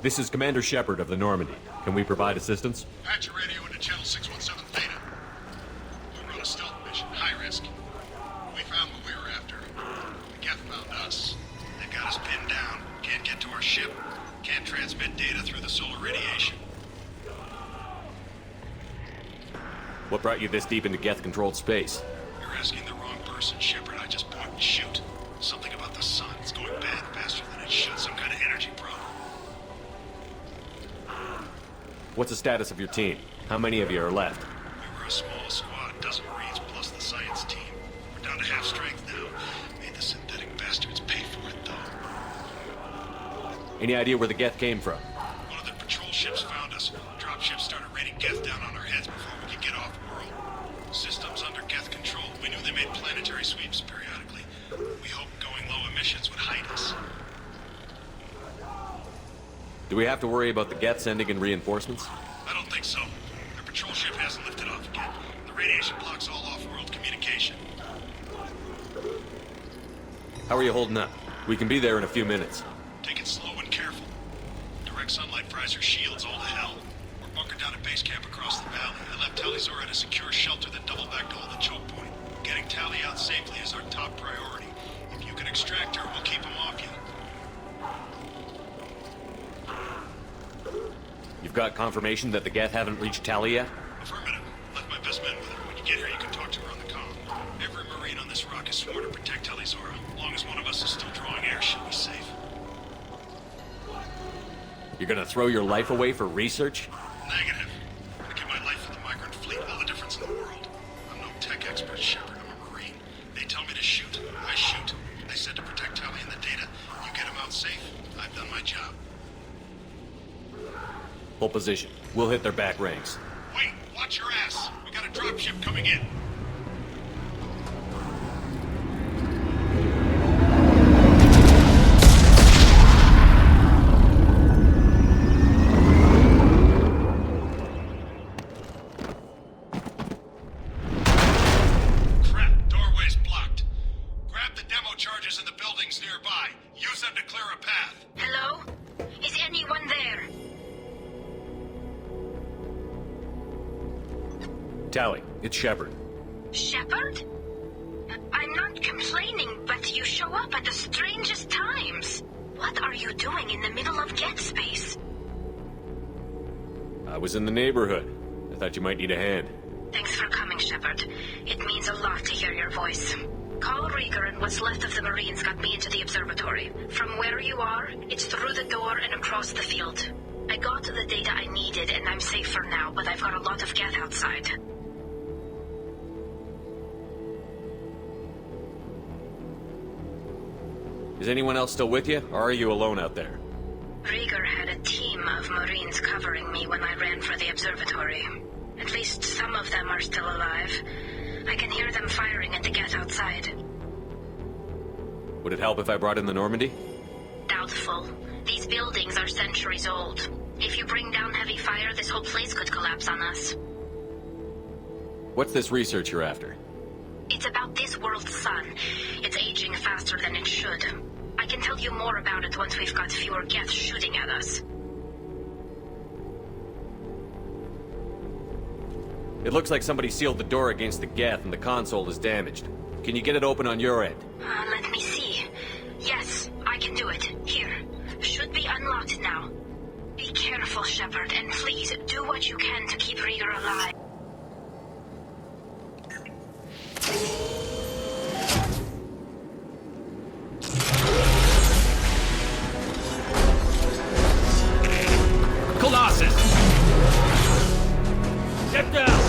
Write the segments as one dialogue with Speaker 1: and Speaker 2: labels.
Speaker 1: This is Commander Shepard of the Normandy. Can we provide assistance?
Speaker 2: Patch your radio into channel 617 Theta. We run a stealth mission, high risk. We found what we were after. The Geth found us. They've got us pinned down. Can't get to our ship. Can't transmit data through the solar radiation.
Speaker 1: What brought you this deep into Geth-controlled space?
Speaker 2: You're asking the wrong person, Shepard. I just point and shoot. Something about the sun. It's going bad faster than it should. Some kind of energy problem.
Speaker 1: What's the status of your team? How many of you are left?
Speaker 2: We were a small squad, dozen Marines plus the science team. We're down to half strength now. Made the synthetic bastards pay for it, though.
Speaker 1: Any idea where the Geth came from?
Speaker 2: One of the patrol ships found us. Dropships started raining Geth down on our heads before we could get off world. Systems under Geth control. We knew they made planetary sweeps periodically. We hoped going low emissions would hide us.
Speaker 1: Do we have to worry about the Geth sending in reinforcements?
Speaker 2: I don't think so. Their patrol ship hasn't lifted off yet. The radiation blocks all off-world communication.
Speaker 1: How are you holding up? We can be there in a few minutes.
Speaker 2: Take it slow and careful. Direct sunlight fries our shields all to hell. We're bunkered down at base camp across the valley. I left Talizor at a secure shelter that doubled back to hold the choke point. Getting Tally out safely is our top priority. If you can extract her, we'll keep them off you.
Speaker 1: You've got confirmation that the Geth haven't reached Tally yet?
Speaker 2: Affirmative. Left my best men with her. When you get here, you can talk to her on the comm. Every Marine on this rock is sworn to protect Talizora. As long as one of us is still drawing air, she'll be safe.
Speaker 1: You're gonna throw your life away for research?
Speaker 2: Negative. I give my life for the migrant fleet, all the difference in the world. I'm no tech expert, Shepard. I'm a Marine. They tell me to shoot. I shoot. They said to protect Tally and the data. You get them out safe. I've done my job.
Speaker 1: Hold position. We'll hit their back ranks.
Speaker 2: Wait, watch your ass. We got a dropship coming in. Crap, doorway's blocked. Grab the demo charges in the buildings nearby. Use them to clear a path.
Speaker 3: Hello? Is anyone there?
Speaker 1: Tally, it's Shepard.
Speaker 3: Shepard? I'm not complaining, but you show up at the strangest times. What are you doing in the middle of Geth space?
Speaker 1: I was in the neighborhood. I thought you might need a hand.
Speaker 3: Thanks for coming, Shepard. It means a lot to hear your voice. Call Rieger and what's left of the Marines got me into the observatory. From where you are, it's through the door and across the field. I got the data I needed and I'm safe for now, but I've got a lot of Geth outside.
Speaker 1: Is anyone else still with you, or are you alone out there?
Speaker 3: Rieger had a team of Marines covering me when I ran for the observatory. At least some of them are still alive. I can hear them firing at the Geth outside.
Speaker 1: Would it help if I brought in the Normandy?
Speaker 3: Doubtful. These buildings are centuries old. If you bring down heavy fire, this whole place could collapse on us.
Speaker 1: What's this research you're after?
Speaker 3: It's about this world's sun. It's aging faster than it should. I can tell you more about it once we've got fewer Geth shooting at us.
Speaker 1: It looks like somebody sealed the door against the Geth and the console is damaged. Can you get it open on your end?
Speaker 3: Let me see. Yes, I can do it. Here. Should be unlocked now. Be careful, Shepard, and please do what you can to keep Rieger alive.
Speaker 1: Colossus! Get down!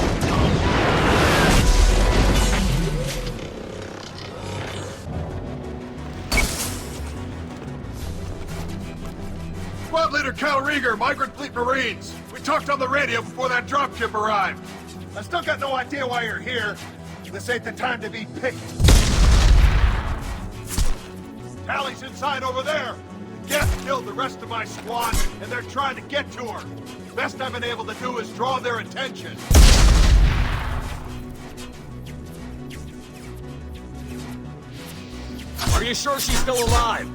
Speaker 2: Squad leader Cal Rieger, Migrant Fleet Marines. We talked on the radio before that dropship arrived. I still got no idea why you're here. This ain't the time to be picky. Tally's inside over there. The Geth killed the rest of my squad, and they're trying to get to her. Best I've been able to do is draw their attention.
Speaker 1: Are you sure she's still alive?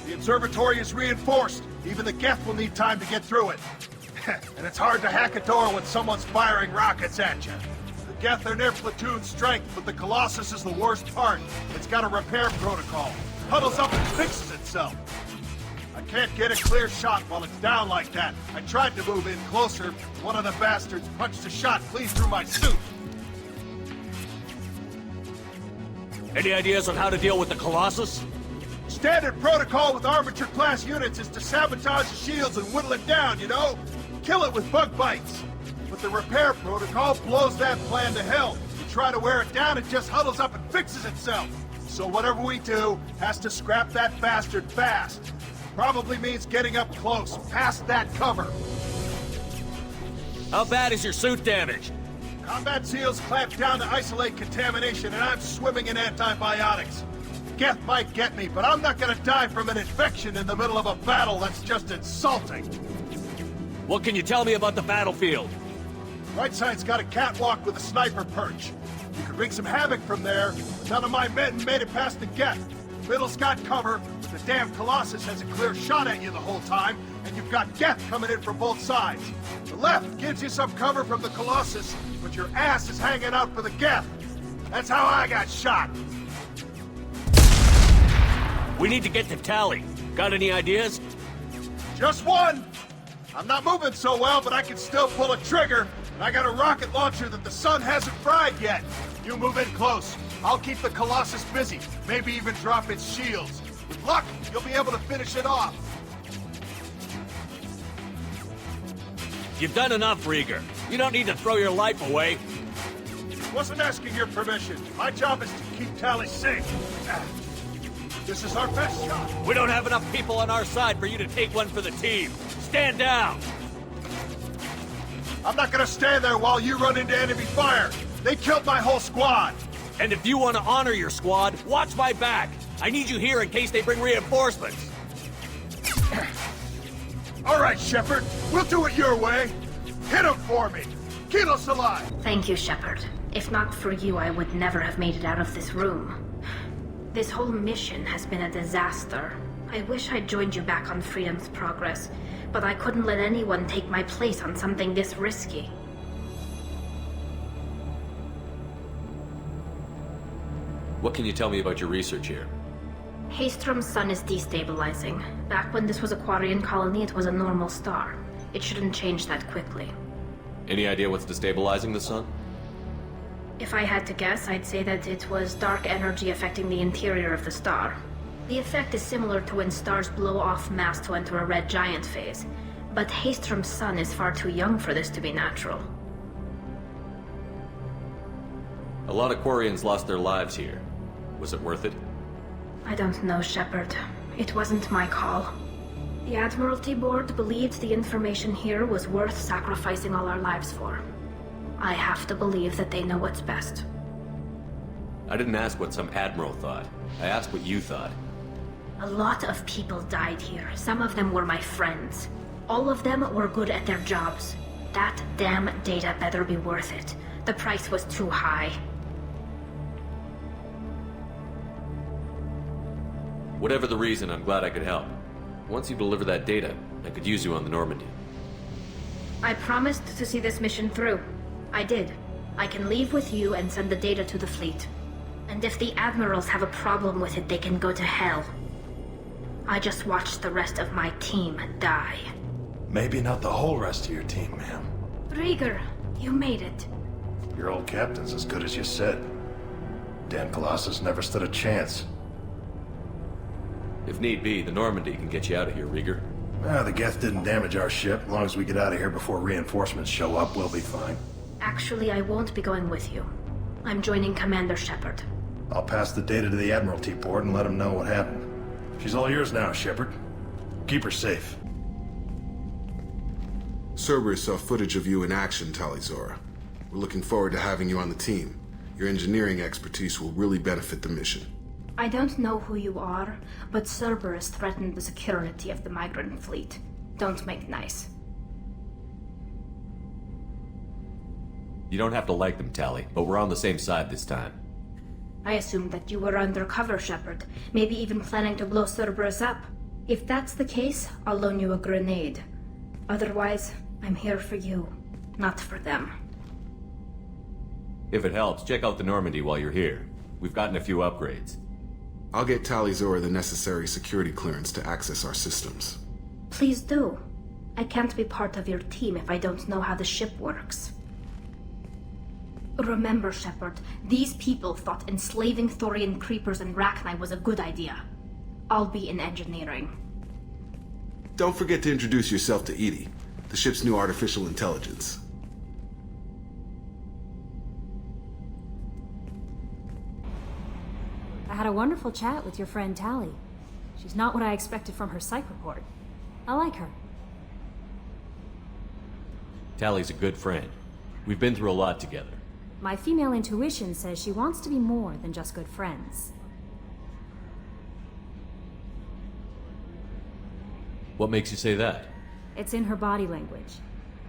Speaker 2: The observatory is reinforced. Even the Geth will need time to get through it. And it's hard to hack a door when someone's firing rockets at you. The Geth are near platoon strength, but the Colossus is the worst part. It's got a repair protocol. Huddles up and fixes itself. I can't get a clear shot while it's down like that. I tried to move in closer. One of the bastards punched a shot clean through my suit.
Speaker 1: Any ideas on how to deal with the Colossus?
Speaker 2: Standard protocol with armature-class units is to sabotage the shields and whittle it down, you know? Kill it with bug bites. But the repair protocol blows that plan to hell. You try to wear it down, it just huddles up and fixes itself. So whatever we do has to scrap that bastard fast. Probably means getting up close, past that cover.
Speaker 1: How bad is your suit damaged?
Speaker 2: Combat seals clamped down to isolate contamination, and I'm swimming in antibiotics. Geth might get me, but I'm not gonna die from an infection in the middle of a battle. That's just insulting.
Speaker 1: What can you tell me about the battlefield?
Speaker 2: Right side's got a catwalk with a sniper perch. You could wreak some havoc from there. None of my men made it past the Geth. Middle's got cover, but the damn Colossus has a clear shot at you the whole time, and you've got Geth coming in from both sides. The left gives you some cover from the Colossus, but your ass is hanging out for the Geth. That's how I got shot.
Speaker 1: We need to get to Tally. Got any ideas?
Speaker 2: Just one! I'm not moving so well, but I can still pull a trigger. And I got a rocket launcher that the sun hasn't fried yet. You move in close. I'll keep the Colossus busy. Maybe even drop its shields. With luck, you'll be able to finish it off.
Speaker 1: You've done enough, Rieger. You don't need to throw your life away.
Speaker 2: Wasn't asking your permission. My job is to keep Tally safe. This is our best shot.
Speaker 1: We don't have enough people on our side for you to take one for the team. Stand down!
Speaker 2: I'm not gonna stand there while you run into enemy fire. They killed my whole squad.
Speaker 1: And if you want to honor your squad, watch my back. I need you here in case they bring reinforcements.
Speaker 2: All right, Shepard. We'll do it your way. Hit him for me. Keep us alive.
Speaker 3: Thank you, Shepard. If not for you, I would never have made it out of this room. This whole mission has been a disaster. I wish I'd joined you back on Freedom's Progress, but I couldn't let anyone take my place on something this risky.
Speaker 1: What can you tell me about your research here?
Speaker 3: Haystrom's sun is destabilizing. Back when this was a Quarian colony, it was a normal star. It shouldn't change that quickly.
Speaker 1: Any idea what's destabilizing the sun?
Speaker 3: If I had to guess, I'd say that it was dark energy affecting the interior of the star. The effect is similar to when stars blow off mass to enter a red giant phase, but Haystrom's sun is far too young for this to be natural.
Speaker 1: A lot of Quarians lost their lives here. Was it worth it?
Speaker 3: I don't know, Shepard. It wasn't my call. The Admiralty Board believed the information here was worth sacrificing all our lives for. I have to believe that they know what's best.
Speaker 1: I didn't ask what some admiral thought. I asked what you thought.
Speaker 3: A lot of people died here. Some of them were my friends. All of them were good at their jobs. That damn data better be worth it. The price was too high.
Speaker 1: Whatever the reason, I'm glad I could help. Once you deliver that data, I could use you on the Normandy.
Speaker 3: I promised to see this mission through. I did. I can leave with you and send the data to the fleet. And if the admirals have a problem with it, they can go to hell. I just watched the rest of my team die.
Speaker 4: Maybe not the whole rest of your team, ma'am.
Speaker 3: Rieger, you made it.
Speaker 4: Your old captain's as good as you said. Damn Colossus never stood a chance.
Speaker 1: If need be, the Normandy can get you out of here, Rieger.
Speaker 4: The Geth didn't damage our ship. As long as we get out of here before reinforcements show up, we'll be fine.
Speaker 3: Actually, I won't be going with you. I'm joining Commander Shepard.
Speaker 4: I'll pass the data to the Admiralty Board and let them know what happened. She's all yours now, Shepard. Keep her safe.
Speaker 5: Cerberus saw footage of you in action, Talizora. We're looking forward to having you on the team. Your engineering expertise will really benefit the mission.
Speaker 3: I don't know who you are, but Cerberus threatened the security of the migrant fleet. Don't make nice.
Speaker 1: You don't have to like them, Tally, but we're on the same side this time.
Speaker 3: I assumed that you were undercover, Shepard. Maybe even planning to blow Cerberus up. If that's the case, I'll loan you a grenade. Otherwise, I'm here for you, not for them.
Speaker 1: If it helps, check out the Normandy while you're here. We've gotten a few upgrades.
Speaker 5: I'll get Talizora the necessary security clearance to access our systems.
Speaker 3: Please do. I can't be part of your team if I don't know how the ship works. Remember, Shepard, these people thought enslaving Thorian creepers and Rachni was a good idea. I'll be in engineering.
Speaker 5: Don't forget to introduce yourself to Edie, the ship's new artificial intelligence.
Speaker 6: I had a wonderful chat with your friend Tali. She's not what I expected from her psych report. I like her.
Speaker 1: Tally's a good friend. We've been through a lot together.
Speaker 6: My female intuition says she wants to be more than just good friends.
Speaker 1: What makes you say that?
Speaker 6: It's in her body language.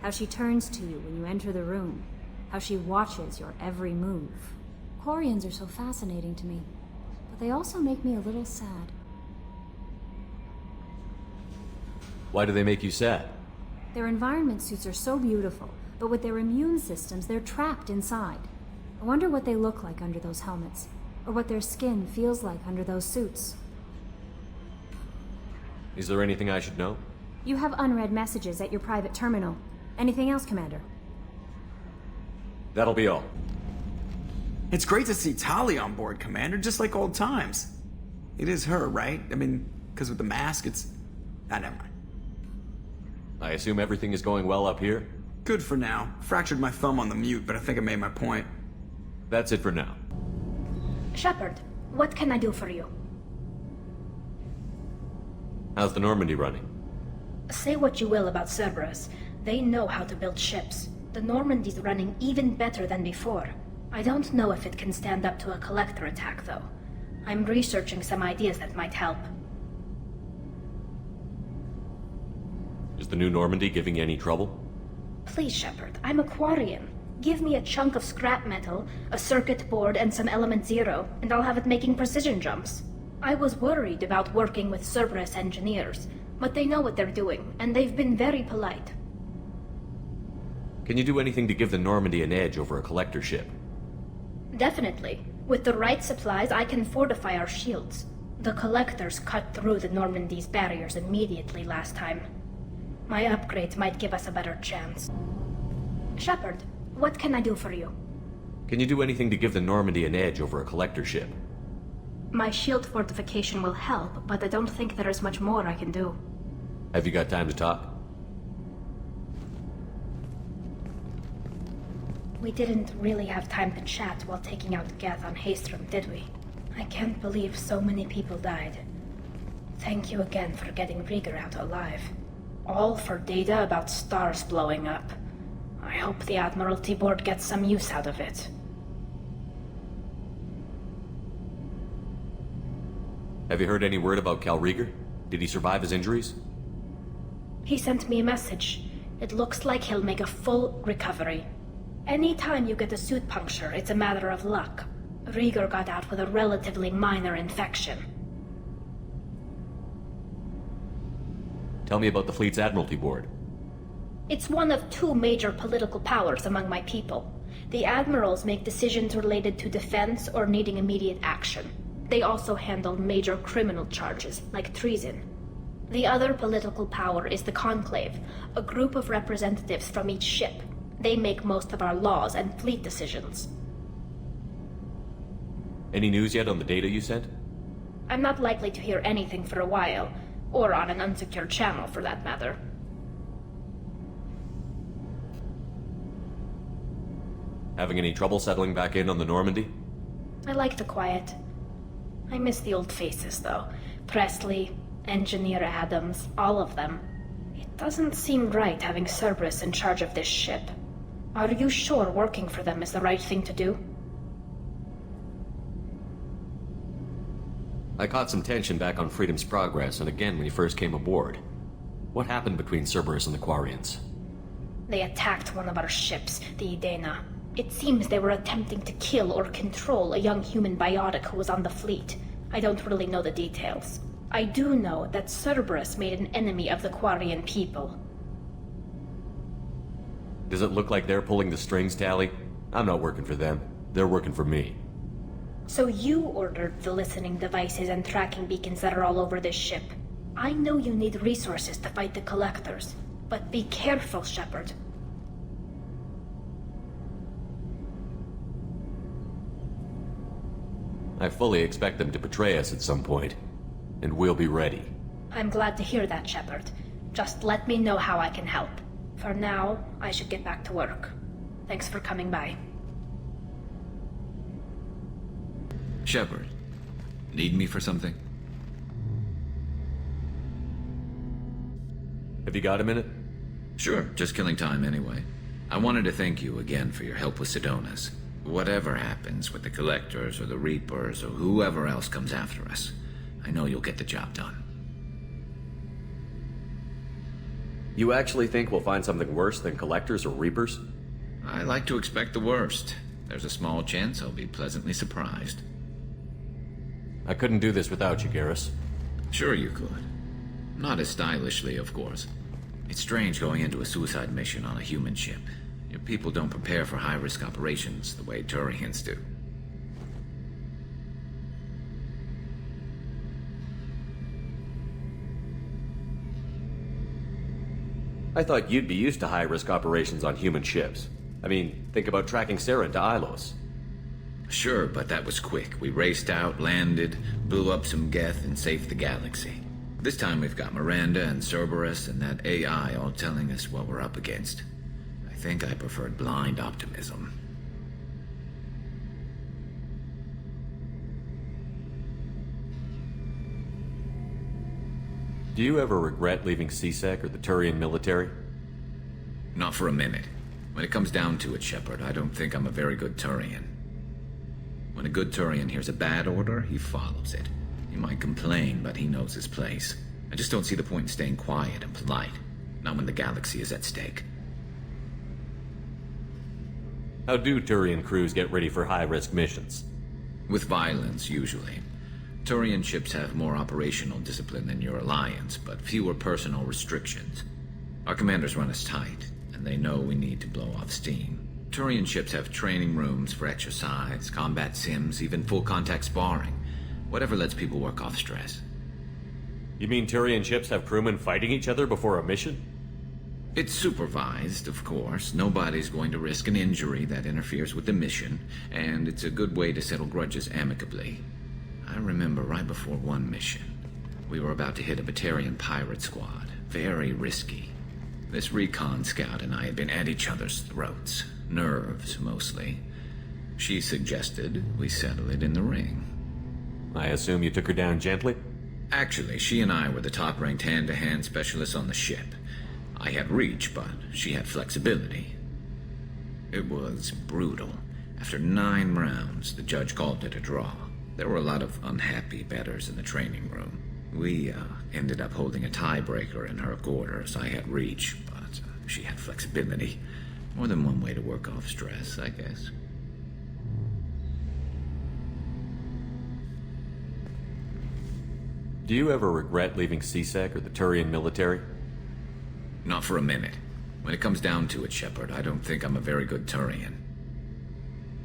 Speaker 6: How she turns to you when you enter the room. How she watches your every move. Quarians are so fascinating to me, but they also make me a little sad.
Speaker 1: Why do they make you sad?
Speaker 6: Their environment suits are so beautiful, but with their immune systems, they're trapped inside. I wonder what they look like under those helmets, or what their skin feels like under those suits.
Speaker 1: Is there anything I should know?
Speaker 6: You have unread messages at your private terminal. Anything else, Commander?
Speaker 1: That'll be all.
Speaker 7: It's great to see Tali on board, Commander, just like old times. It is her, right? I mean, because with the mask, it's... never mind.
Speaker 1: I assume everything is going well up here?
Speaker 7: Good for now. Fractured my thumb on the mute, but I think I made my point.
Speaker 1: That's it for now.
Speaker 3: Shepard, what can I do for you?
Speaker 1: How's the Normandy running?
Speaker 3: Say what you will about Cerberus. They know how to build ships. The Normandy's running even better than before. I don't know if it can stand up to a collector attack, though. I'm researching some ideas that might help.
Speaker 1: Is the new Normandy giving you any trouble?
Speaker 3: Please, Shepard, I'm a Quarian. Give me a chunk of scrap metal, a circuit board, and some element zero, and I'll have it making precision jumps. I was worried about working with Cerberus engineers, but they know what they're doing, and they've been very polite.
Speaker 1: Can you do anything to give the Normandy an edge over a collector ship?
Speaker 3: Definitely. With the right supplies, I can fortify our shields. The collectors cut through the Normandy's barriers immediately last time. My upgrades might give us a better chance. Shepard, what can I do for you?
Speaker 1: Can you do anything to give the Normandy an edge over a collector ship?
Speaker 3: My shield fortification will help, but I don't think there is much more I can do.
Speaker 1: Have you got time to talk?
Speaker 3: We didn't really have time to chat while taking out Geth on Haestrom, did we? I can't believe so many people died. Thank you again for getting Rieger out alive. All for data about stars blowing up. I hope the Admiralty Board gets some use out of it.
Speaker 1: Have you heard any word about Cal Rieger? Did he survive his injuries?
Speaker 3: He sent me a message. It looks like he'll make a full recovery. Anytime you get a suit puncture, it's a matter of luck. Rieger got out with a relatively minor infection.
Speaker 1: Tell me about the fleet's Admiralty Board.
Speaker 3: It's one of two major political powers among my people. The admirals make decisions related to defense or needing immediate action. They also handle major criminal charges, like treason. The other political power is the Conclave, a group of representatives from each ship. They make most of our laws and fleet decisions.
Speaker 1: Any news yet on the data you sent?
Speaker 3: I'm not likely to hear anything for a while, or on an unsecured channel for that matter.
Speaker 1: Having any trouble settling back in on the Normandy?
Speaker 3: I like the quiet. I miss the old faces, though. Presley, Engineer Adams, all of them. It doesn't seem right having Cerberus in charge of this ship. Are you sure working for them is the right thing to do?
Speaker 1: I caught some tension back on Freedom's Progress and again when you first came aboard. What happened between Cerberus and the Quarians?
Speaker 3: They attacked one of our ships, the Idena. It seems they were attempting to kill or control a young human biotic who was on the fleet. I don't really know the details. I do know that Cerberus made an enemy of the Quarian people.
Speaker 1: Does it look like they're pulling the strings, Tally? I'm not working for them. They're working for me.
Speaker 3: So you ordered the listening devices and tracking beacons that are all over this ship. I know you need resources to fight the Collectors, but be careful, Shepard.
Speaker 1: I fully expect them to betray us at some point, and we'll be ready.
Speaker 3: I'm glad to hear that, Shepard. Just let me know how I can help. For now, I should get back to work. Thanks for coming by.
Speaker 8: Shepard, need me for something?
Speaker 1: Have you got a minute?
Speaker 8: Sure, just killing time anyway. I wanted to thank you again for your help with Sidonis. Whatever happens with the Collectors or the Reapers or whoever else comes after us, I know you'll get the job done.
Speaker 1: You actually think we'll find something worse than Collectors or Reapers?
Speaker 8: I like to expect the worst. There's a small chance I'll be pleasantly surprised.
Speaker 1: I couldn't do this without you, Garrus.
Speaker 8: Sure you could. Not as stylishly, of course. It's strange going into a suicide mission on a human ship. Your people don't prepare for high-risk operations the way Turians do.
Speaker 1: I thought you'd be used to high-risk operations on human ships. I mean, think about tracking Sarah to Ilos.
Speaker 8: Sure, but that was quick. We raced out, landed, blew up some Geth, and saved the galaxy. This time we've got Miranda and Cerberus and that AI all telling us what we're up against. I think I preferred blind optimism.
Speaker 1: Do you ever regret leaving CSEC or the Turian military?
Speaker 8: Not for a minute. When it comes down to it, Shepard, I don't think I'm a very good Turian. When a good Turian hears a bad order, he follows it. He might complain, but he knows his place. I just don't see the point in staying quiet and polite. Not when the galaxy is at stake.
Speaker 1: How do Turian crews get ready for high-risk missions?
Speaker 8: With violence, usually. Turian ships have more operational discipline than your alliance, but fewer personal restrictions. Our commanders run us tight, and they know we need to blow off steam. Turian ships have training rooms for exercise, combat sims, even full-contact sparring. Whatever lets people work off stress.
Speaker 1: You mean Turian ships have crewmen fighting each other before a mission?
Speaker 8: It's supervised, of course. Nobody's going to risk an injury that interferes with the mission, and it's a good way to settle grudges amicably. I remember right before one mission, we were about to hit a Batarian pirate squad. Very risky. This recon scout and I had been at each other's throats. Nerves, mostly. She suggested we settle it in the ring.
Speaker 1: I assume you took her down gently?
Speaker 8: Actually, she and I were the top-ranked hand-to-hand specialists on the ship. I had reach, but she had flexibility. It was brutal. After 9 rounds, the judge called it a draw. There were a lot of unhappy bettors in the training room. We ended up holding a tiebreaker in her quarters. I had reach, but she had flexibility. More than one way to work off stress, I guess.
Speaker 1: Do you ever regret leaving CSEC or the Turian military?
Speaker 8: Not for a minute. When it comes down to it, Shepard, I don't think I'm a very good Turian.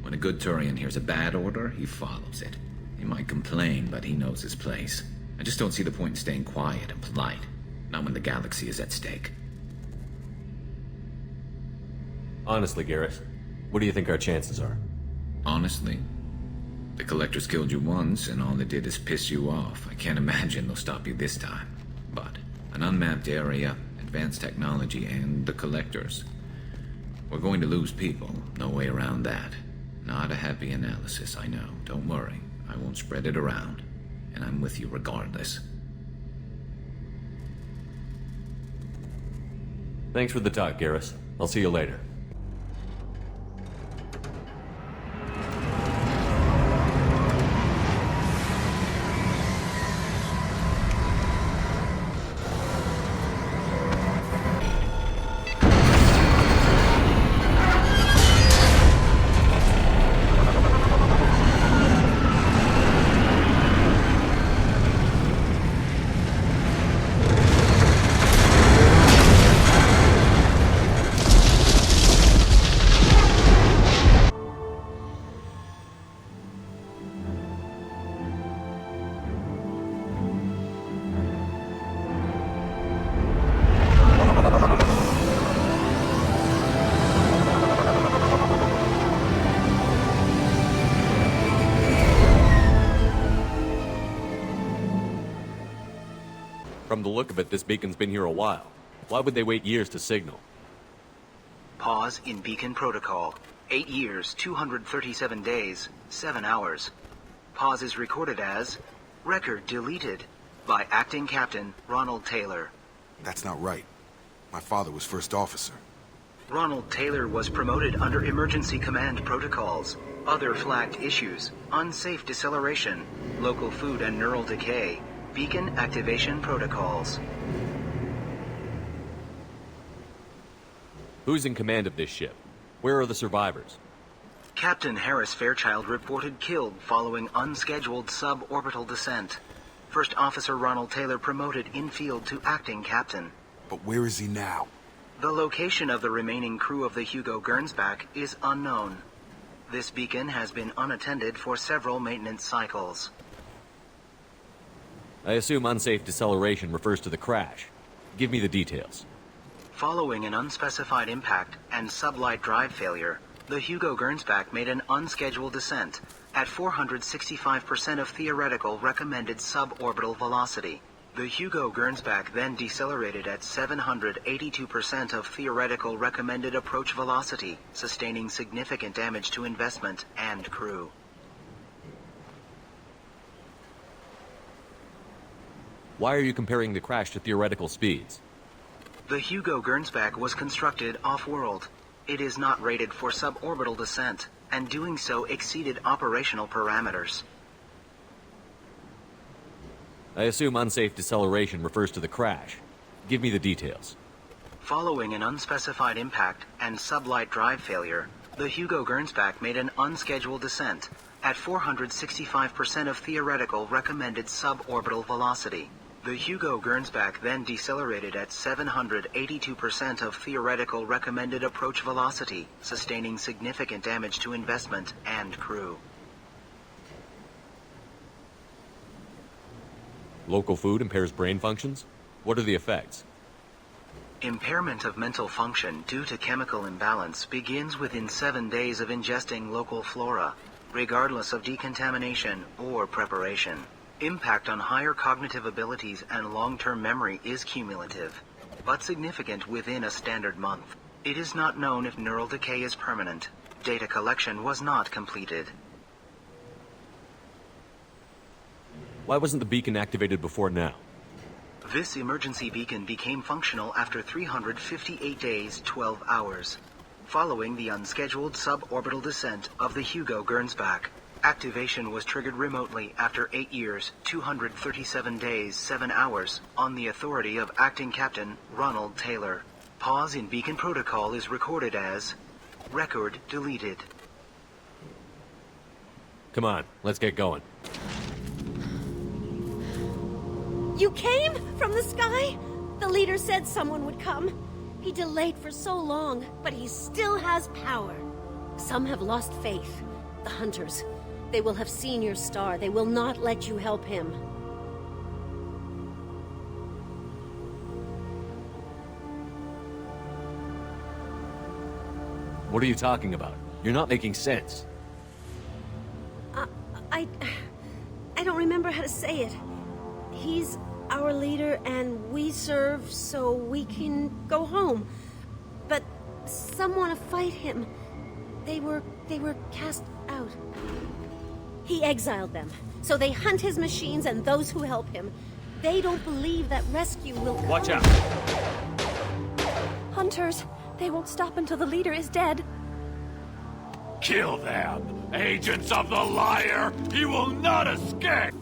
Speaker 8: When a good Turian hears a bad order, he follows it. He might complain, but he knows his place. I just don't see the point in staying quiet and polite. Not when the galaxy is at stake.
Speaker 1: Honestly, Garrus, what do you think our chances are?
Speaker 8: Honestly? The Collectors killed you once, and all they did is piss you off. I can't imagine they'll stop you this time. But an unmapped area, advanced technology, and the Collectors. We're going to lose people. No way around that. Not a happy analysis, I know. Don't worry. I won't spread it around. And I'm with you regardless.
Speaker 1: Thanks for the talk, Garrus. I'll see you later. From the look of it, this beacon's been here a while. Why would they wait years to signal?
Speaker 9: Pause in beacon protocol. 8 years, 237 days, 7 hours. Pause is recorded as record deleted by Acting Captain Ronald Taylor.
Speaker 5: That's not right. My father was first officer.
Speaker 9: Ronald Taylor was promoted under emergency command protocols. Other flagged issues: unsafe deceleration, local food and neural decay, beacon activation protocols.
Speaker 1: Who's in command of this ship? Where are the survivors?
Speaker 9: Captain Harris Fairchild reported killed following unscheduled suborbital descent. First Officer Ronald Taylor promoted in-field to acting captain.
Speaker 5: But where is he now?
Speaker 9: The location of the remaining crew of the Hugo Gernsback is unknown. This beacon has been unattended for several maintenance cycles.
Speaker 1: I assume unsafe deceleration refers to the crash. Give me the details.
Speaker 9: Following an unspecified impact and sublight drive failure, the Hugo Gernsback made an unscheduled descent at 465% of theoretical recommended suborbital velocity. The Hugo Gernsback then decelerated at 782% of theoretical recommended approach velocity, sustaining significant damage to investment and crew.
Speaker 1: Why are you comparing the crash to theoretical speeds?
Speaker 9: The Hugo Gernsback was constructed off-world. It is not rated for suborbital descent, and doing so exceeded operational parameters.
Speaker 1: I assume unsafe deceleration refers to the crash. Give me the details.
Speaker 9: Following an unspecified impact and sublight drive failure, the Hugo Gernsback made an unscheduled descent at 465% of theoretical recommended suborbital velocity. The Hugo Gernsback then decelerated at 782% of theoretical recommended approach velocity, sustaining significant damage to investment and crew.
Speaker 1: Local food impairs brain functions? What are the effects?
Speaker 9: Impairment of mental function due to chemical imbalance begins within 7 days of ingesting local flora, regardless of decontamination or preparation. Impact on higher cognitive abilities and long-term memory is cumulative, but significant within a standard month. It is not known if neural decay is permanent. Data collection was not completed.
Speaker 1: Why wasn't the beacon activated before now?
Speaker 9: This emergency beacon became functional after 358 days, 12 hours, following the unscheduled suborbital descent of the Hugo Gernsback. Activation was triggered remotely after 8 years, 237 days, 7 hours, on the authority of Acting Captain Ronald Taylor. Pause in beacon protocol is recorded as record deleted.
Speaker 1: Come on, let's get going.
Speaker 10: You came from the sky? The leader said someone would come. He delayed for so long, but he still has power. Some have lost faith. The hunters. They will have seen your star. They will not let you help him.
Speaker 1: What are you talking about? You're not making sense.
Speaker 10: I don't remember how to say it. He's our leader and we serve so we can go home. But some want to fight him. They were cast out. He exiled them, so they hunt his machines and those who help him. They don't believe that rescue will come.
Speaker 1: Watch out!
Speaker 10: Hunters, they won't stop until the leader is dead.
Speaker 11: Kill them! Agents of the liar! He will not escape!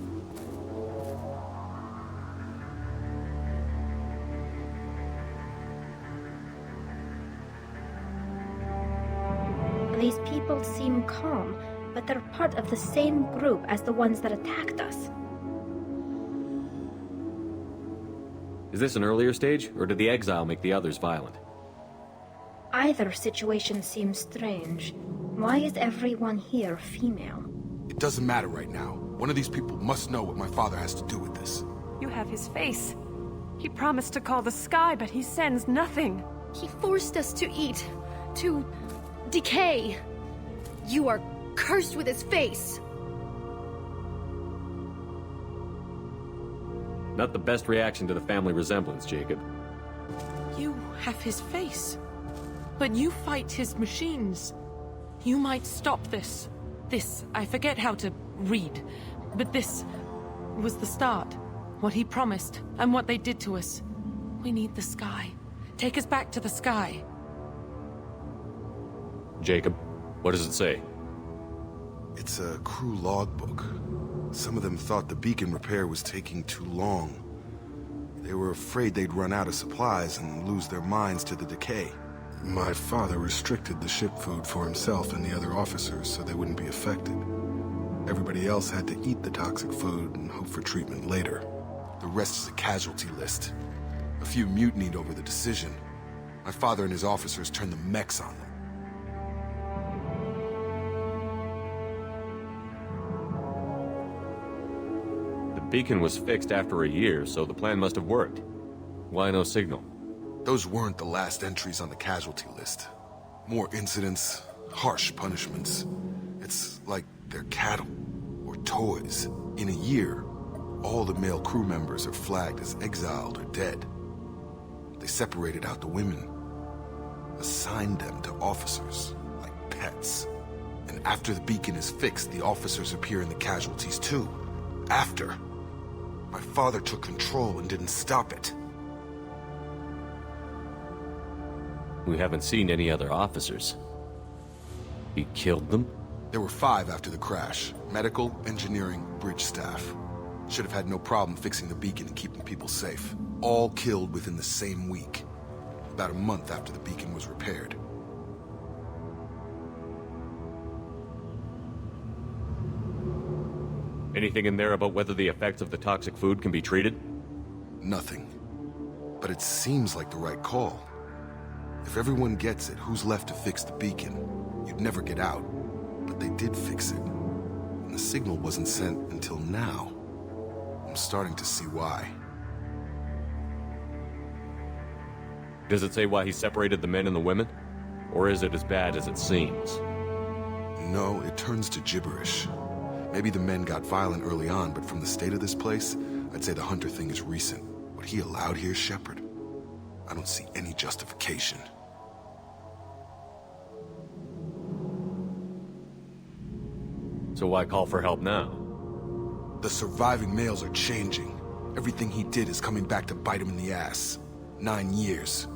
Speaker 12: These people seem calm, but they're part of the same group as the ones that attacked us.
Speaker 1: Is this an earlier stage, or did the exile make the others violent?
Speaker 12: Either situation seems strange. Why is everyone here female?
Speaker 5: It doesn't matter right now. One of these people must know what my father has to do with this.
Speaker 13: You have his face. He promised to call the sky, but he sends nothing.
Speaker 10: He forced us to eat, to decay. You are cursed with his face.
Speaker 1: Not the best reaction to the family resemblance, Jacob.
Speaker 13: You have his face. But you fight his machines. You might stop this. This, I forget how to read. But this was the start. What he promised, and what they did to us. We need the sky. Take us back to the sky.
Speaker 1: Jacob, what does it say?
Speaker 5: It's a crew logbook. Some of them thought the beacon repair was taking too long. They were afraid they'd run out of supplies and lose their minds to the decay. My father restricted the ship food for himself and the other officers so they wouldn't be affected. Everybody else had to eat the toxic food and hope for treatment later. The rest is a casualty list. A few mutinied over the decision. My father and his officers turned the mechs on them.
Speaker 1: The beacon was fixed after a year, so the plan must have worked. Why no signal?
Speaker 5: Those weren't the last entries on the casualty list. More incidents, harsh punishments. It's like they're cattle, or toys. In a year, all the male crew members are flagged as exiled or dead. They separated out the women, assigned them to officers, like pets. And after the beacon is fixed, the officers appear in the casualties too. After. My father took control and didn't stop it.
Speaker 1: We haven't seen any other officers. He killed them?
Speaker 5: There were 5 after the crash. Medical, engineering, bridge staff. Should have had no problem fixing the beacon and keeping people safe. All killed within the same week. About a month after the beacon was repaired.
Speaker 1: Anything in there about whether the effects of the toxic food can be treated?
Speaker 5: Nothing. But it seems like the right call. If everyone gets it, who's left to fix the beacon? You'd never get out. But they did fix it. And the signal wasn't sent until now. I'm starting to see why.
Speaker 1: Does it say why he separated the men and the women? Or is it as bad as it seems?
Speaker 5: No, it turns to gibberish. Maybe the men got violent early on, but from the state of this place, I'd say the Hunter thing is recent. What he allowed here, Shepard? I don't see any justification.
Speaker 1: So why call for help now?
Speaker 5: The surviving males are changing. Everything he did is coming back to bite him in the ass. 9 years.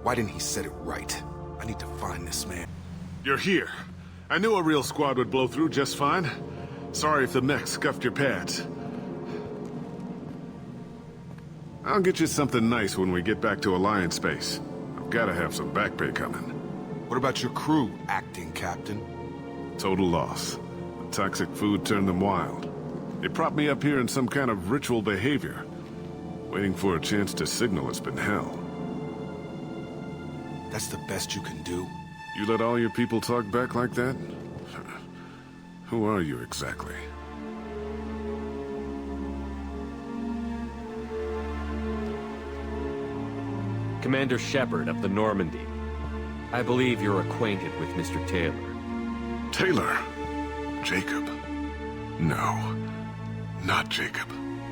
Speaker 5: Why didn't he set it right? I need to find this man.
Speaker 14: You're here. I knew a real squad would blow through just fine. Sorry if the mech scuffed your pads. I'll get you something nice when we get back to Alliance space. I've gotta have some back pay coming.
Speaker 5: What about your crew, acting captain?
Speaker 14: Total loss. The toxic food turned them wild. They propped me up here in some kind of ritual behavior. Waiting for a chance to signal has been hell.
Speaker 5: That's the best you can do?
Speaker 14: You let all your people talk back like that? Who are you exactly?
Speaker 1: Commander Shepard of the Normandy. I believe you're acquainted with Mr. Taylor.
Speaker 14: Taylor? Jacob? No. Not Jacob.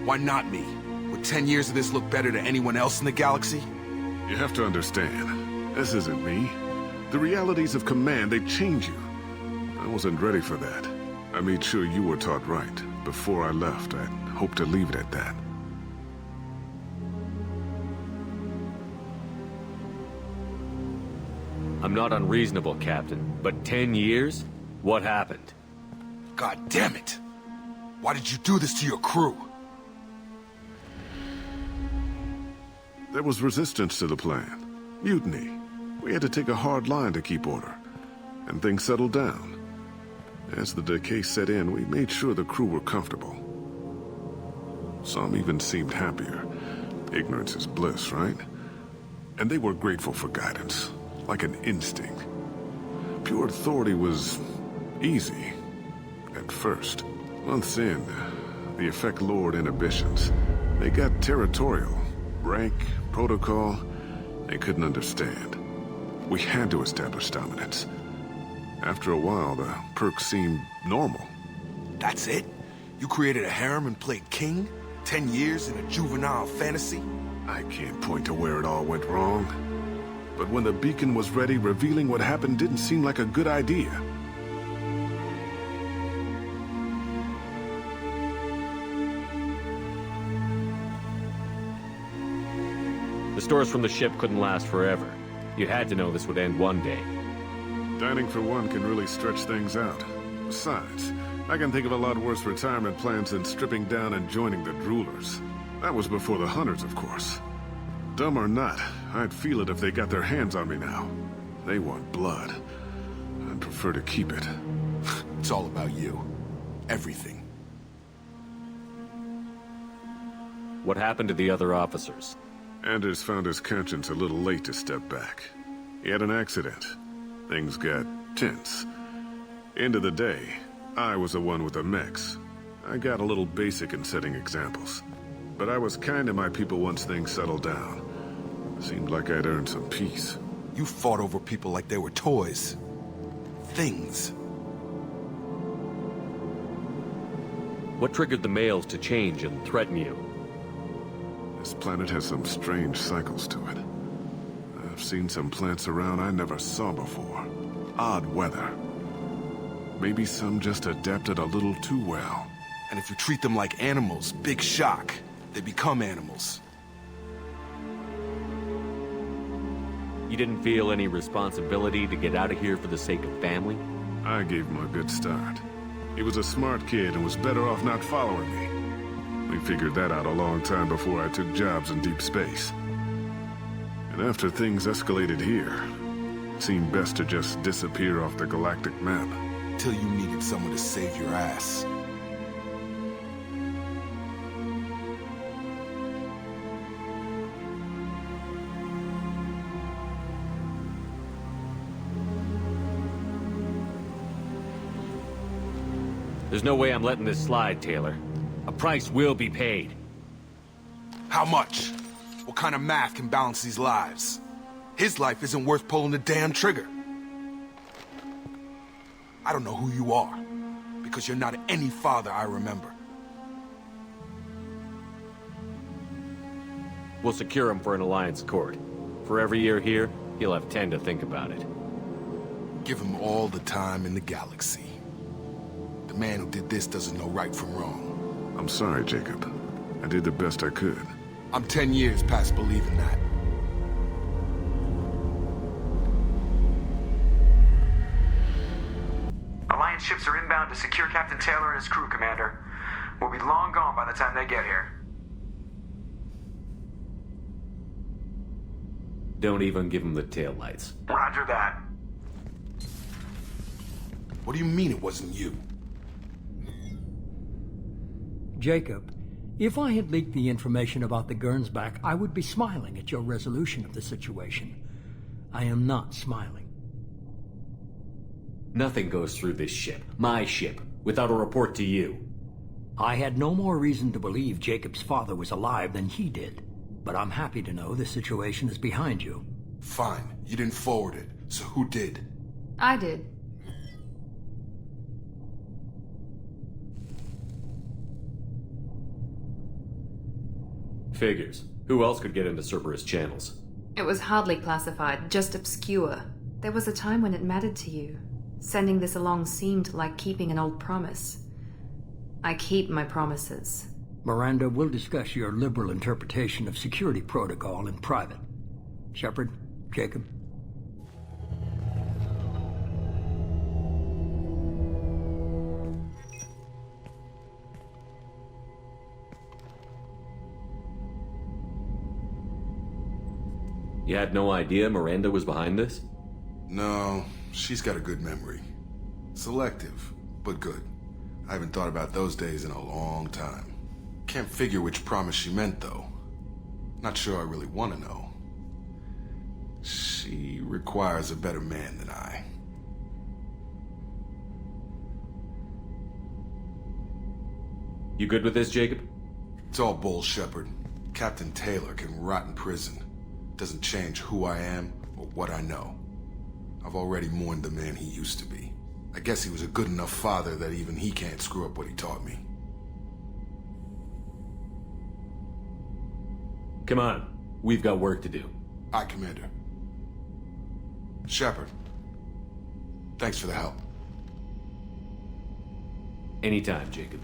Speaker 5: Why not me? Would 10 years of this look better to anyone else in the galaxy?
Speaker 14: You have to understand, this isn't me. The realities of command, they change you. I wasn't ready for that. I made sure you were taught right. Before I left, I hoped to leave it at that.
Speaker 1: I'm not unreasonable, Captain, but 10 years? What happened?
Speaker 5: God damn it! Why did you do this to your crew?
Speaker 14: There was resistance to the plan. Mutiny. We had to take a hard line to keep order. And things settled down. As the decay set in, we made sure the crew were comfortable. Some even seemed happier. Ignorance is bliss, right? And they were grateful for guidance, like an instinct. Pure authority was easy, at first. Months in, the effect lowered inhibitions. They got territorial. Rank, protocol, they couldn't understand. We had to establish dominance. After a while, the perks seemed normal.
Speaker 5: That's it? You created a harem and played king? 10 years in a juvenile fantasy?
Speaker 14: I can't point to where it all went wrong. But when the beacon was ready, revealing what happened didn't seem like a good idea.
Speaker 1: The stores from the ship couldn't last forever. You had to know this would end one day.
Speaker 14: Dining for one can really stretch things out. Besides, I can think of a lot worse retirement plans than stripping down and joining the droolers. That was before the hunters, of course. Dumb or not, I'd feel it if they got their hands on me now. They want blood. I'd prefer to keep it.
Speaker 5: It's all about you. Everything.
Speaker 1: What happened to the other officers?
Speaker 14: Anders found his conscience a little late to step back. He had an accident. Things got tense. End of the day, I was the one with the mechs. I got a little basic in setting examples. But I was kind to my people once things settled down. Seemed like I'd earned some peace.
Speaker 5: You fought over people like they were toys. Things.
Speaker 1: What triggered the males to change and threaten you?
Speaker 14: This planet has some strange cycles to it. I've seen some plants around I never saw before. Odd weather. Maybe some just adapted a little too well.
Speaker 5: And if you treat them like animals, big shock. They become animals.
Speaker 1: You didn't feel any responsibility to get out of here for the sake of family?
Speaker 14: I gave him a good start. He was a smart kid and was better off not following me. We figured that out a long time before I took jobs in deep space. And after things escalated here, it seemed best to just disappear off the galactic map.
Speaker 5: Till you needed someone to save your ass.
Speaker 1: There's no way I'm letting this slide, Taylor. A price will be paid.
Speaker 5: How much? What kind of math can balance these lives? His life isn't worth pulling the damn trigger. I don't know who you are, because you're not any father I remember.
Speaker 1: We'll secure him for an alliance court. For every year here, he'll have 10 to think about it.
Speaker 5: Give him all the time in the galaxy. The man who did this doesn't know right from wrong.
Speaker 14: I'm sorry, Jacob. I did the best I could.
Speaker 5: I'm 10 years past believing that.
Speaker 15: Alliance ships are inbound to secure Captain Taylor and his crew, Commander. We'll be long gone by the time they get here.
Speaker 1: Don't even give him the taillights.
Speaker 15: Roger that.
Speaker 5: What do you mean it wasn't you?
Speaker 16: Jacob, if I had leaked the information about the Gernsback, I would be smiling at your resolution of the situation. I am not smiling.
Speaker 1: Nothing goes through this ship, my ship, without a report to you.
Speaker 16: I had no more reason to believe Jacob's father was alive than he did. But I'm happy to know the situation is behind you.
Speaker 5: Fine. You didn't forward it. So who did?
Speaker 17: I did.
Speaker 1: Figures. Who else could get into Cerberus channels?
Speaker 17: It was hardly classified, just obscure. There was a time when it mattered to you. Sending this along seemed like keeping an old promise. I keep my promises.
Speaker 16: Miranda, we'll discuss your liberal interpretation of security protocol in private. Shepard, Jacob.
Speaker 1: You had no idea Miranda was behind this?
Speaker 5: No, she's got a good memory. Selective, but good. I haven't thought about those days in a long time. Can't figure which promise she meant, though. Not sure I really want to know. She requires a better man than I.
Speaker 1: You good with this, Jacob?
Speaker 5: It's all bull, Shepard. Captain Taylor can rot in prison. Doesn't change who I am or what I know. I've already mourned the man he used to be. I guess he was a good enough father that even he can't screw up what he taught me.
Speaker 1: Come on. We've got work to do.
Speaker 5: Aye, Commander. Shepard. Thanks for the help.
Speaker 1: Anytime, Jacob.